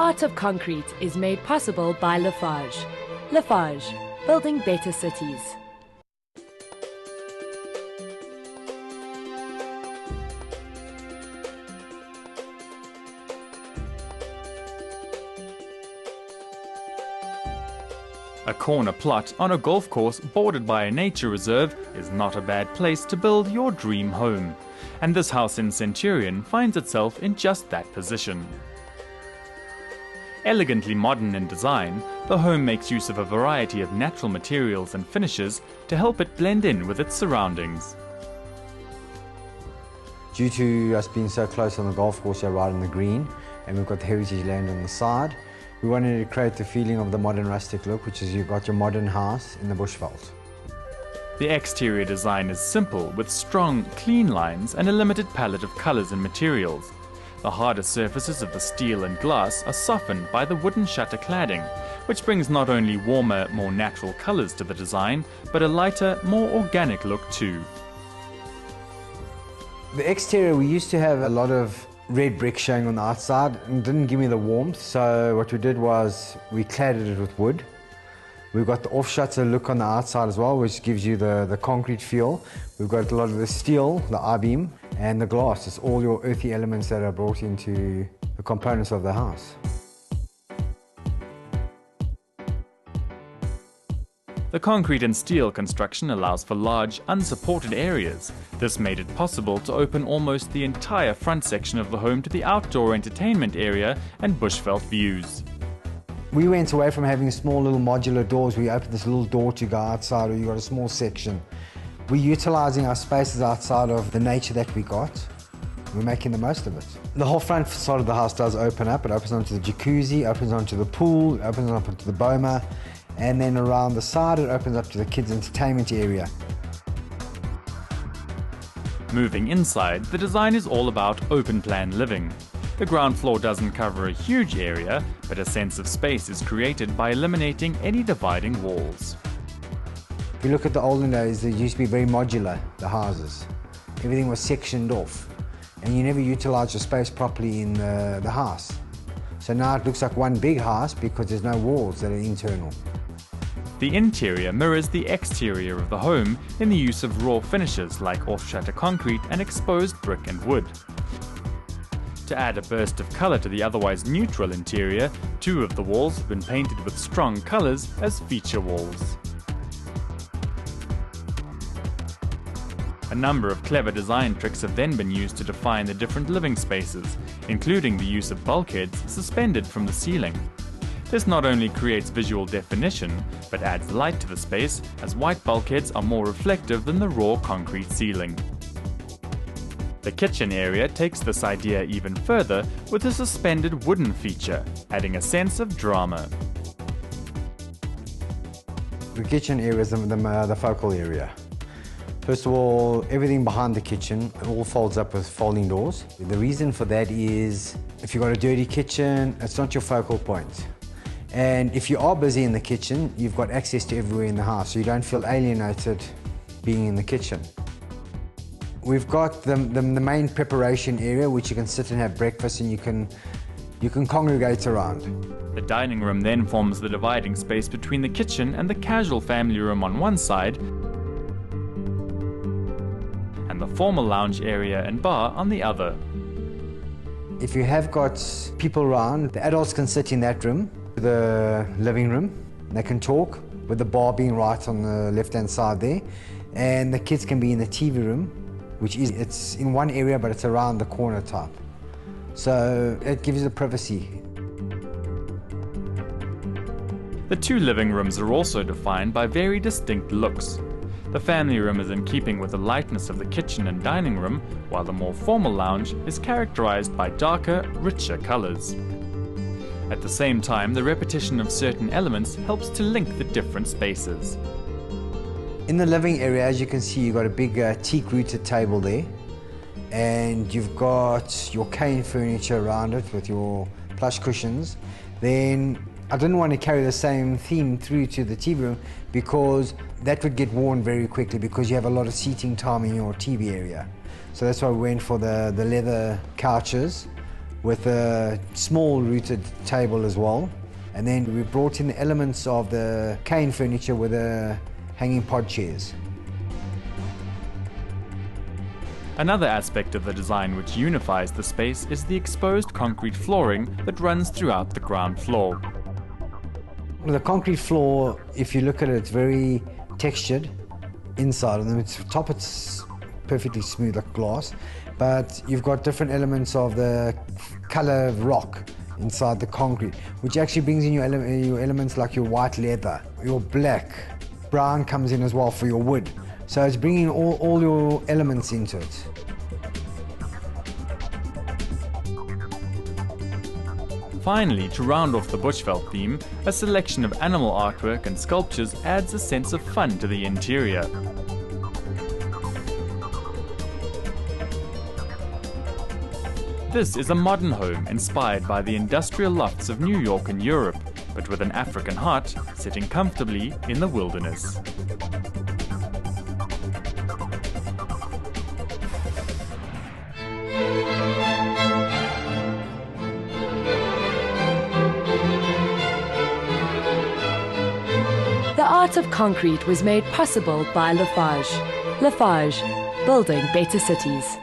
art of concrete is made possible by Lafarge. Lafarge, building better cities. A corner plot on a golf course bordered by a nature reserve is not a bad place to build your dream home. And this house in Centurion finds itself in just that position. Elegantly modern in design, the home makes use of a variety of natural materials and finishes to help it blend in with its surroundings. Due to us being so close on the golf course here right on the green, and we've got the heritage land on the side, we wanted to create the feeling of the modern rustic look, which is you've got your modern house in the bushveld. The exterior design is simple, with strong, clean lines and a limited palette of colors and materials. The harder surfaces of the steel and glass are softened by the wooden shutter cladding, which brings not only warmer, more natural colors to the design, but a lighter, more organic look too. The exterior, we used to have a lot of red brick showing on the outside and didn't give me the warmth, so what we did was we cladded it with wood. We've got the off-shutter look on the outside as well, which gives you the concrete feel. We've got a lot of the steel, the I-beam, and the glass. It's all your earthy elements that are brought into the components of the house. The concrete and steel construction allows for large, unsupported areas. This made it possible to open almost the entire front section of the home to the outdoor entertainment area and bushveld views. We went away from having small little modular doors. We opened this little door to go outside, or you got a small section. We're utilising our spaces outside of the nature that we got. We're making the most of it. The whole front facade of the house does open up. It opens onto the jacuzzi, opens onto the pool, it opens up onto the boma, and then around the side it opens up to the kids' entertainment area. Moving inside, the design is all about open-plan living. The ground floor doesn't cover a huge area, but a sense of space is created by eliminating any dividing walls. If you look at the olden days, they used to be very modular, the houses. Everything was sectioned off, and you never utilised the space properly in the house. So now it looks like one big house because there's no walls that are internal. The interior mirrors the exterior of the home in the use of raw finishes like off-shutter concrete and exposed brick and wood. To add a burst of colour to the otherwise neutral interior, two of the walls have been painted with strong colours as feature walls. A number of clever design tricks have then been used to define the different living spaces, including the use of bulkheads suspended from the ceiling. This not only creates visual definition, but adds light to the space, as white bulkheads are more reflective than the raw concrete ceiling. The kitchen area takes this idea even further with a suspended wooden feature, adding a sense of drama. The kitchen area is the focal area. First of all, everything behind the kitchen, it all folds up with folding doors. The reason for that is if you've got a dirty kitchen, it's not your focal point. And if you are busy in the kitchen, you've got access to everywhere in the house, so you don't feel alienated being in the kitchen. We've got the main preparation area, which you can sit and have breakfast, and you can congregate around. The dining room then forms the dividing space between the kitchen and the casual family room on one side, and the formal lounge area and bar on the other. If you have got people around, the adults can sit in that room, the living room. They can talk, with the bar being right on the left-hand side there, and the kids can be in the TV room, which is, it's in one area but it's around the corner type. So it gives you the privacy. The two living rooms are also defined by very distinct looks. The family room is in keeping with the lightness of the kitchen and dining room, while the more formal lounge is characterized by darker, richer colors. At the same time, the repetition of certain elements helps to link the different spaces. In the living area, as you can see, you've got a big teak-rooted table there, and you've got your cane furniture around it with your plush cushions. Then I didn't want to carry the same theme through to the TV room because that would get worn very quickly because you have a lot of seating time in your TV area. So that's why we went for the leather couches with a small rooted table as well. And then we brought in the elements of the cane furniture with the hanging pod chairs. Another aspect of the design which unifies the space is the exposed concrete flooring that runs throughout the ground floor. The concrete floor, if you look at it, it's very textured inside, and the top it's perfectly smooth like glass, but you've got different elements of the color of rock inside the concrete, which actually brings in your elements like your white leather, your black, brown comes in as well for your wood. So it's bringing all your elements into it. Finally, to round off the Bushveld theme, a selection of animal artwork and sculptures adds a sense of fun to the interior. This is a modern home inspired by the industrial lofts of New York and Europe, but with an African hut sitting comfortably in the wilderness. The art of concrete was made possible by Lafarge. Lafarge, building better cities.